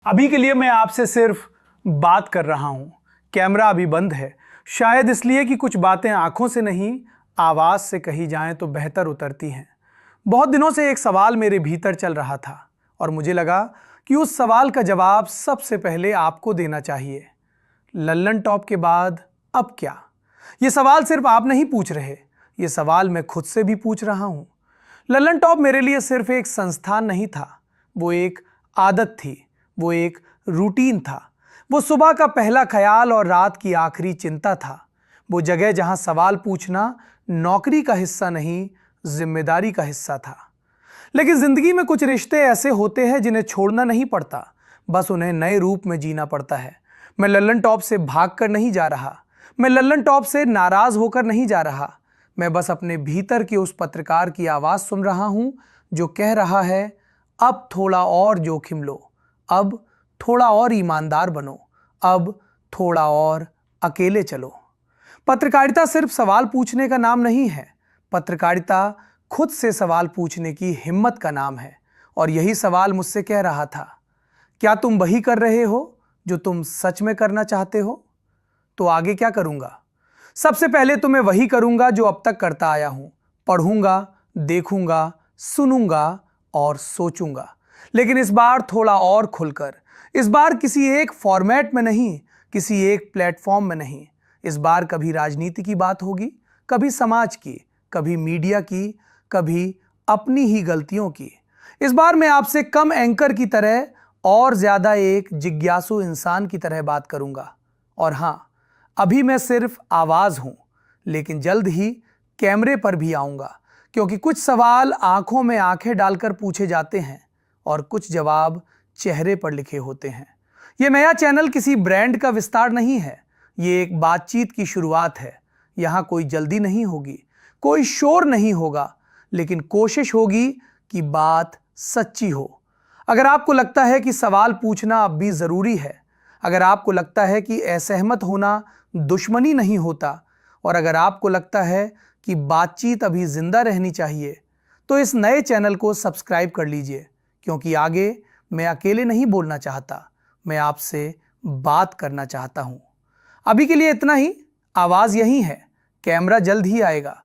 अभी के लिए मैं आपसे सिर्फ बात कर रहा हूं। कैमरा अभी बंद है, शायद इसलिए कि कुछ बातें आंखों से नहीं आवाज से कही जाएं तो बेहतर उतरती हैं। बहुत दिनों से एक सवाल मेरे भीतर चल रहा था और मुझे लगा कि उस सवाल का जवाब सबसे पहले आपको देना चाहिए। लल्लन टॉप के बाद अब क्या? ये सवाल सिर्फ आप नहीं पूछ रहे, ये सवाल मैं खुद से भी पूछ रहा हूं। लल्लन टॉप मेरे लिए सिर्फ एक संस्थान नहीं था, वो एक आदत थी, वो एक रूटीन था। वो सुबह का पहला ख्याल और रात की आखिरी चिंता था। वो जगह जहां सवाल पूछना नौकरी का हिस्सा नहीं, जिम्मेदारी का हिस्सा था। लेकिन जिंदगी में कुछ रिश्ते ऐसे होते हैं जिन्हें छोड़ना नहीं पड़ता, बस उन्हें नए रूप में जीना पड़ता है। मैं लल्लन टॉप से भाग कर नहीं जा रहा, मैं लल्लन टॉप से नाराज होकर नहीं जा रहा। मैं बस अपने भीतर के उस पत्रकार की आवाज सुन रहा हूं जो कह रहा है, अब थोड़ा और जोखिम लो, अब थोड़ा और ईमानदार बनो, अब थोड़ा और अकेले चलो। पत्रकारिता सिर्फ सवाल पूछने का नाम नहीं है, पत्रकारिता खुद से सवाल पूछने की हिम्मत का नाम है। और यही सवाल मुझसे कह रहा था, क्या तुम वही कर रहे हो जो तुम सच में करना चाहते हो? तो आगे क्या करूंगा? सबसे पहले तो मैं वही करूंगा जो अब तक करता आया हूं, पढ़ूंगा, देखूंगा, सुनूंगा और सोचूंगा। लेकिन इस बार थोड़ा और खुलकर, इस बार किसी एक फॉर्मेट में नहीं, किसी एक प्लेटफॉर्म में नहीं। इस बार कभी राजनीति की बात होगी, कभी समाज की, कभी मीडिया की, कभी अपनी ही गलतियों की। इस बार मैं आपसे कम एंकर की तरह और ज्यादा एक जिज्ञासु इंसान की तरह बात करूंगा। और हां, अभी मैं सिर्फ आवाज हूं, लेकिन जल्द ही कैमरे पर भी आऊंगा, क्योंकि कुछ सवाल आंखों में आंखें डालकर पूछे जाते हैं और कुछ जवाब चेहरे पर लिखे होते हैं। यह नया चैनल किसी ब्रांड का विस्तार नहीं है, ये एक बातचीत की शुरुआत है। यहां कोई जल्दी नहीं होगी, कोई शोर नहीं होगा, लेकिन कोशिश होगी कि बात सच्ची हो। अगर आपको लगता है कि सवाल पूछना अब भी जरूरी है, अगर आपको लगता है कि असहमत होना दुश्मनी नहीं होता, और अगर आपको लगता है कि बातचीत अभी जिंदा रहनी चाहिए, तो इस नए चैनल को सब्सक्राइब कर लीजिए, क्योंकि आगे मैं अकेले नहीं बोलना चाहता, मैं आपसे बात करना चाहता हूं। अभी के लिए इतना ही। आवाज यही है, कैमरा जल्द ही आएगा।